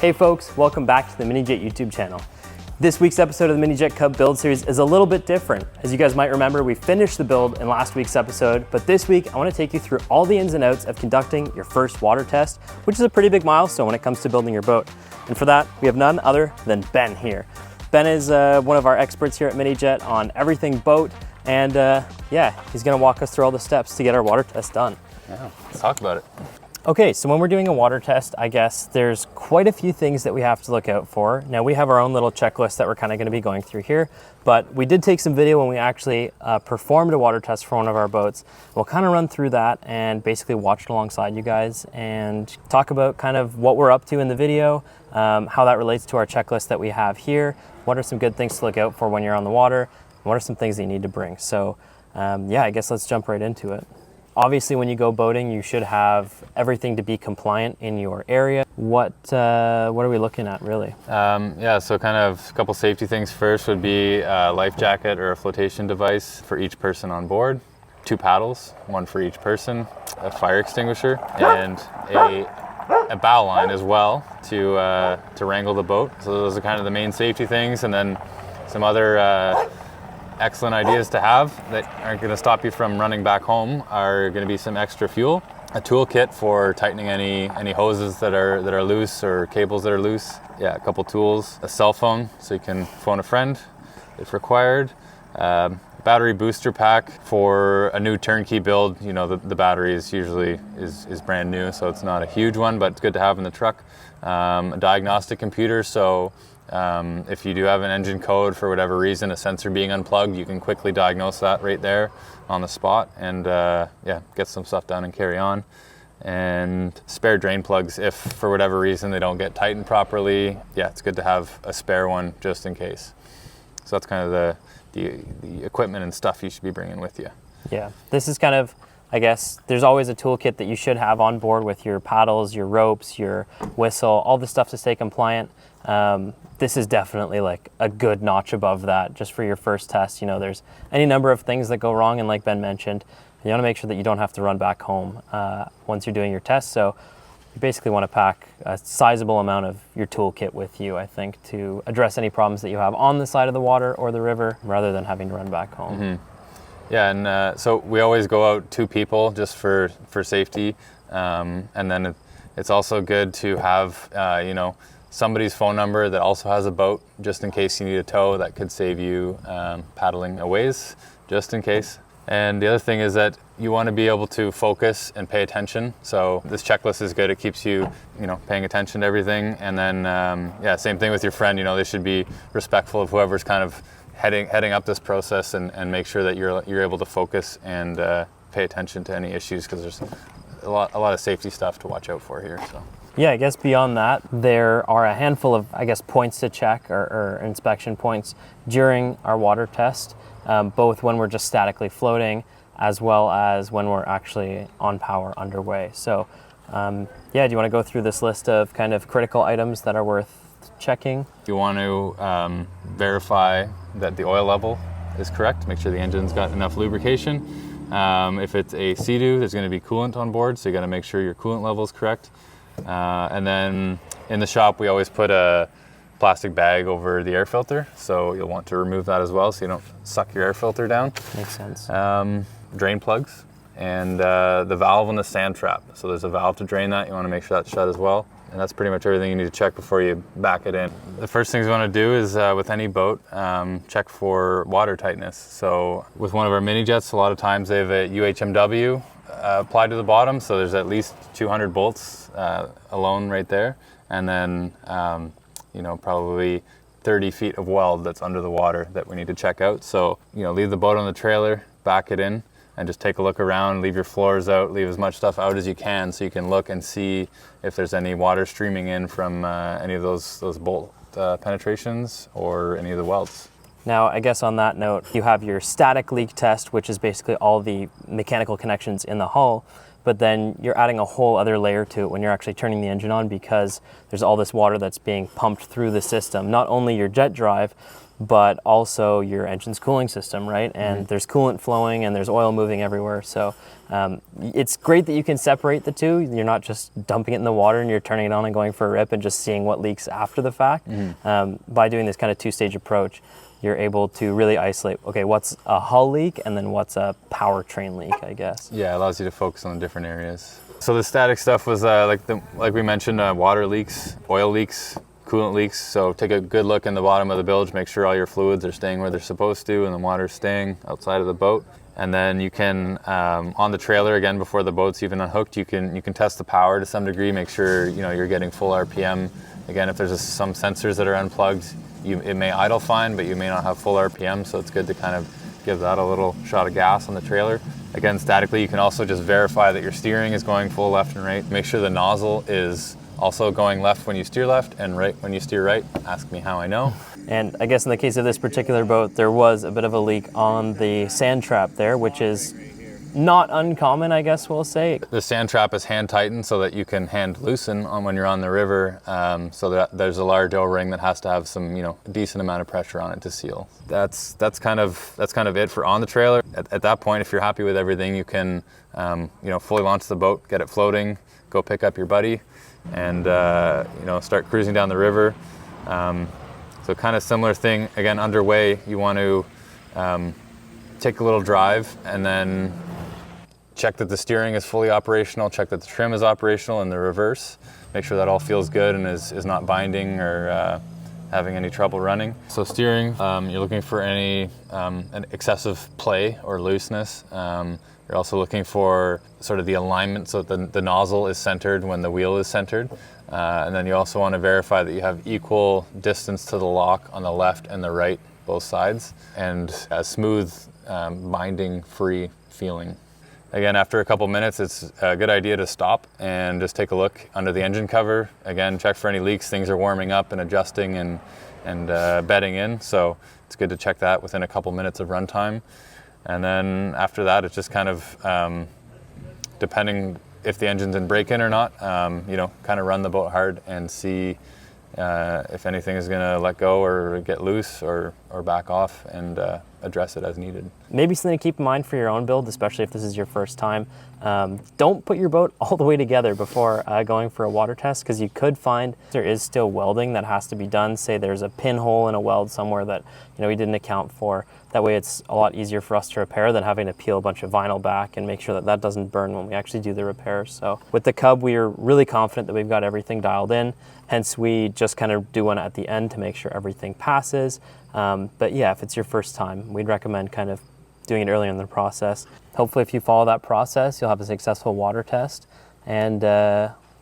Hey folks, welcome back to the Minijet YouTube channel. This week's episode of the Minijet CUB build series is a little bit different. As you guys might remember, we finished the build in last week's episode, but this week I want to take you through all the ins and outs of conducting your first water test, which is a pretty big milestone when it comes to building your boat. And for that, we have none other than Ben here. Ben is one of our experts here at Minijet on everything boat, and yeah, he's going to walk us through all the steps to get our water test done. Yeah, let's talk about it. Okay, so when we're doing a water test, I guess there's quite a few things that we have to look out for. Now we have our own little checklist that we're kind of going to be going through here, but we did take some video when we actually performed a water test for one of our boats. We'll kind of run through that and basically watch it alongside you guys and talk about kind of what we're up to in the video, how that relates to our checklist that we have here, what are some good things to look out for when you're on the water, and what are some things that you need to bring. So yeah, I guess let's jump right into it. Obviously, when you go boating, you should have everything to be compliant in your area. What are we looking at, really? Yeah, so kind of a couple safety things first would be a life jacket or a flotation device for each person on board, 2 paddles, 1 for each person, a fire extinguisher, and a bow line as well to wrangle the boat. So those are kind of the main safety things, and then some other excellent ideas to have that aren't going to stop you from running back home are going to be some extra fuel, a toolkit for tightening any hoses that are loose or cables that are loose. Yeah, a couple tools, a cell phone so you can phone a friend if required, battery booster pack for a new turnkey build. You know, the battery is usually is brand new, so it's not a huge one, but it's good to have in the truck. A diagnostic computer, so if you do have an engine code for whatever reason, a sensor being unplugged, you can quickly diagnose that right there on the spot and yeah, get some stuff done and carry on. And spare drain plugs if for whatever reason they don't get tightened properly. Yeah, it's good to have a spare one just in case. So that's kind of the equipment and stuff you should be bringing with you. Yeah, this is kind of, I guess, there's always a toolkit that you should have on board with your paddles, your ropes, your whistle, all the stuff to stay compliant. This is definitely like a good notch above that just for your first test. You know, there's any number of things that go wrong, and like Ben mentioned, you want to make sure that you don't have to run back home once you're doing your test. So you basically want to pack a sizable amount of your toolkit with you, I think, to address any problems that you have on the side of the water or the river rather than having to run back home. Mm-hmm. Yeah, and so we always go out 2 people just for safety, and then it's also good to have you know, somebody's phone number that also has a boat just in case you need a tow. That could save you paddling a ways just in case. And the other thing is that you want to be able to focus and pay attention. So this checklist is good. It keeps you know, paying attention to everything. And then yeah, same thing with your friend. You know, they should be respectful of whoever's kind of heading up this process and make sure that you're able to focus and pay attention to any issues, because there's a lot of safety stuff to watch out for here. So. Yeah, I guess beyond that, there are a handful of, I guess, points to check or inspection points during our water test, both when we're just statically floating as well as when we're actually on power underway. So yeah, do you want to go through this list of kind of critical items that are worth checking? You want to verify that the oil level is correct, make sure the engine's got enough lubrication. If it's a Sea-Doo, there's going to be coolant on board, so you got to make sure your coolant level is correct. And then in the shop, we always put a plastic bag over the air filter, so you'll want to remove that as well so you don't suck your air filter down. Makes sense. Drain plugs and the valve on the sand trap. So there's a valve to drain that. You want to make sure that's shut as well. And that's pretty much everything you need to check before you back it in. The first things you want to do is with any boat, check for water tightness. So with one of our mini jets, a lot of times they have a UHMW applied to the bottom, so there's at least 200 bolts alone right there, and then you know, probably 30 feet of weld that's under the water that we need to check out. So, you know, leave the boat on the trailer, back it in, and just take a look around, leave your floors out, leave as much stuff out as you can so you can look and see if there's any water streaming in from any of those bolt penetrations or any of the welds. Now, I guess on that note, you have your static leak test, which is basically all the mechanical connections in the hull, but then you're adding a whole other layer to it when you're actually turning the engine on, because there's all this water that's being pumped through the system, not only your jet drive, but also your engine's cooling system, right? And there's coolant flowing and there's oil moving everywhere. So it's great that you can separate the two. You're not just dumping it in the water and you're turning it on and going for a rip and just seeing what leaks after the fact. By doing this kind of two-stage approach, you're able to really isolate, okay, what's a hull leak and then what's a powertrain leak, I guess. Yeah, it allows you to focus on different areas. So the static stuff was like we mentioned, water leaks, oil leaks, coolant leaks. So take a good look in the bottom of the bilge, make sure all your fluids are staying where they're supposed to and the water's staying outside of the boat. And then you can, on the trailer, again, before the boat's even unhooked, you can test the power to some degree, make sure you're getting full RPM. Again, if there's some sensors that are unplugged, it may idle fine, but you may not have full RPM, so it's good to kind of give that a little shot of gas on the trailer. Again, statically, you can also just verify that your steering is going full left and right. Make sure the nozzle is also going left when you steer left and right when you steer right. Ask me how I know. And I guess in the case of this particular boat, there was a bit of a leak on the sand trap there, which is not uncommon, I guess we'll say. The sand trap is hand tightened so that you can hand loosen on when you're on the river, so that there's a large O-ring that has to have some, decent amount of pressure on it to seal. That's kind of it for on the trailer. At that point, if you're happy with everything, you can, fully launch the boat, get it floating, go pick up your buddy, and start cruising down the river. So kind of similar thing again underway. You want to take a little drive and then check that the steering is fully operational, check that the trim is operational in the reverse, make sure that all feels good and is not binding or having any trouble running. So steering, you're looking for any an excessive play or looseness. You're also looking for sort of the alignment so that the nozzle is centered when the wheel is centered. And then you also want to verify that you have equal distance to the lock on the left and the right, both sides, and a smooth, binding-free feeling. Again, after a couple minutes, it's a good idea to stop and just take a look under the engine cover. Again, check for any leaks. Things are warming up and adjusting and bedding in, so it's good to check that within a couple minutes of runtime. And then after that, it's just kind of, depending if the engine's in break-in or not, kind of run the boat hard and see if anything is going to let go or get loose or back off, and address it as needed. Maybe something to keep in mind for your own build, especially if this is your first time. Don't put your boat all the way together before going for a water test, because you could find there is still welding that has to be done. Say there's a pinhole in a weld somewhere that we didn't account for. That way it's a lot easier for us to repair than having to peel a bunch of vinyl back and make sure that that doesn't burn when we actually do the repairs. So with the Cub, we are really confident that we've got everything dialed in. Hence, we just kind of do one at the end to make sure everything passes. But yeah, if it's your first time, we'd recommend kind of doing it earlier in the process. Hopefully, if you follow that process, you'll have a successful water test, and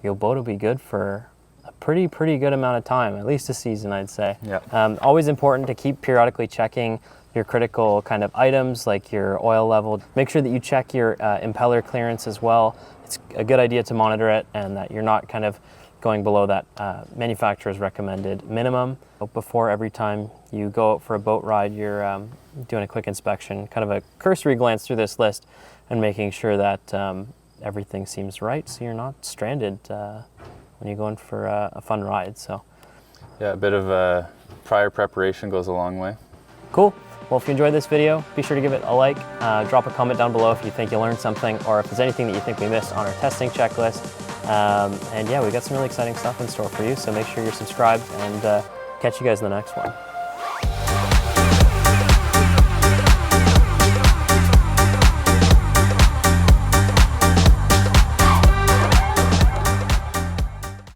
your boat will be good for a pretty good amount of time, at least a season, I'd say. Yeah. Always important to keep periodically checking your critical kind of items like your oil level. Make sure that you check your impeller clearance as well. It's a good idea to monitor it, and that you're not kind of going below that manufacturer's recommended minimum. Before every time you go out for a boat ride, you're doing a quick inspection, kind of a cursory glance through this list, and making sure that everything seems right, so you're not stranded when you're going for a fun ride. So yeah, a bit of prior preparation goes a long way. Cool. Well, if you enjoyed this video, be sure to give it a like, drop a comment down below if you think you learned something, or if there's anything that you think we missed on our testing checklist. And yeah, we got some really exciting stuff in store for you, so make sure you're subscribed, and catch you guys in the next one.